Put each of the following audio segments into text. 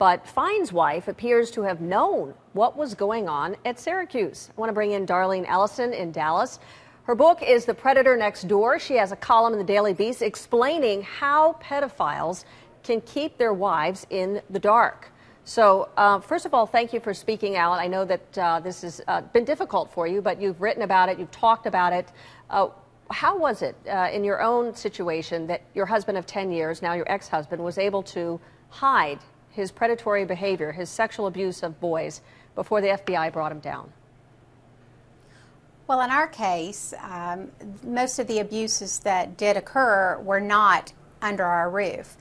But Fine's wife appears to have known what was going on at Syracuse. I want to bring in Darlene Ellison in Dallas. Her book is The Predator Next Door. She has a column in the Daily Beast explaining how pedophiles can keep their wives in the dark. So, first of all, thank you for speaking out. I know that this has been difficult for you, but you've written about it, you've talked about it. How was it in your own situation that your husband of 10 years, now your ex-husband, was able to hide his predatory behavior, his sexual abuse of boys, before the FBI brought him down? Well, in our case, most of the abuses that did occur were not under our roof.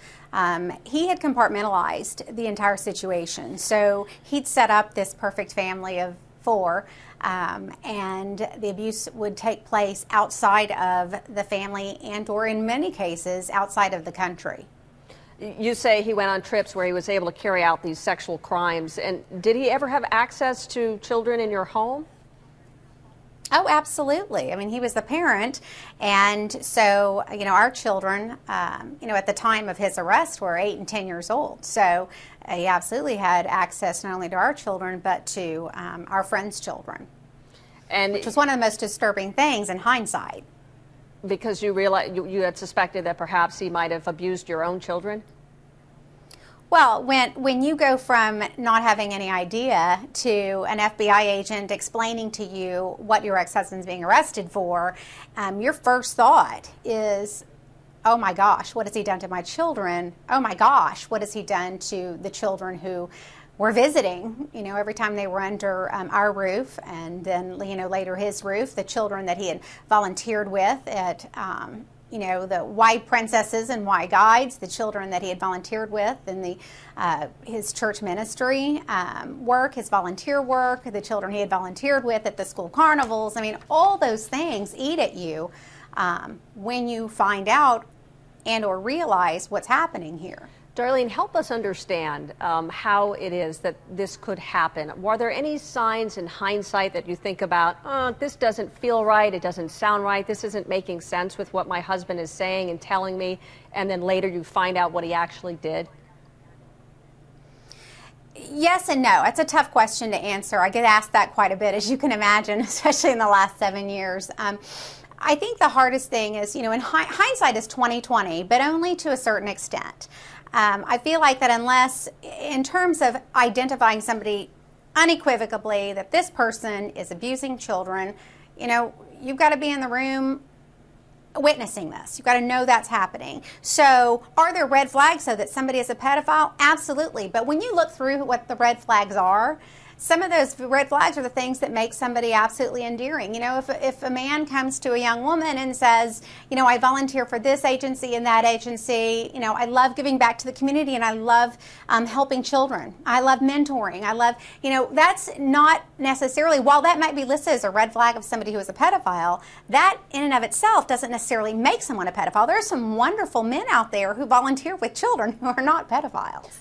He had compartmentalized the entire situation. So he'd set up this perfect family of 4, and the abuse would take place outside of the family and, or in many cases, outside of the country. You say he went on trips where he was able to carry out these sexual crimes. And did he ever have access to children in your home? Oh, absolutely. I mean, he was the parent, and so, our children, at the time of his arrest were 8 and 10 years old. So he absolutely had access not only to our children, but to our friends' children, which was one of the most disturbing things in hindsight. Because you realized you had suspected that perhaps he might have abused your own children? Well, when you go from not having any idea to an FBI agent explaining to you what your ex-husband's being arrested for, your first thought is, oh my gosh, what has he done to my children? Oh my gosh, what has he done to the children who were visiting, every time they were under our roof, and then, later his roof, the children that he had volunteered with at the Y Princesses and Y Guides, the children that he had volunteered with in the his church ministry work, his volunteer work, the children he had volunteered with at the school carnivals. I mean, all those things eat at you when you find out and or realize what's happening here. Darlene, help us understand how it is that this could happen. Were there any signs in hindsight that you think about, this doesn't feel right, it doesn't sound right, this isn't making sense with what my husband is saying and telling me, and then later you find out what he actually did? Yes and no. It's a tough question to answer. I get asked that quite a bit, as you can imagine, especially in the last 7 years. I think the hardest thing is, in hindsight is 20/20, but only to a certain extent. I feel like that unless, in terms of identifying somebody unequivocally that this person is abusing children, you've got to be in the room witnessing this. You've got to know that's happening. So are there red flags so that somebody is a pedophile? Absolutely. But when you look through what the red flags are, some of those red flags are the things that make somebody absolutely endearing. If a man comes to a young woman and says, I volunteer for this agency and that agency, I love giving back to the community and I love helping children. I love mentoring. I love, that's not necessarily, while that might be listed as a red flag of somebody who is a pedophile, that in and of itself doesn't necessarily make someone a pedophile. There are some wonderful men out there who volunteer with children who are not pedophiles.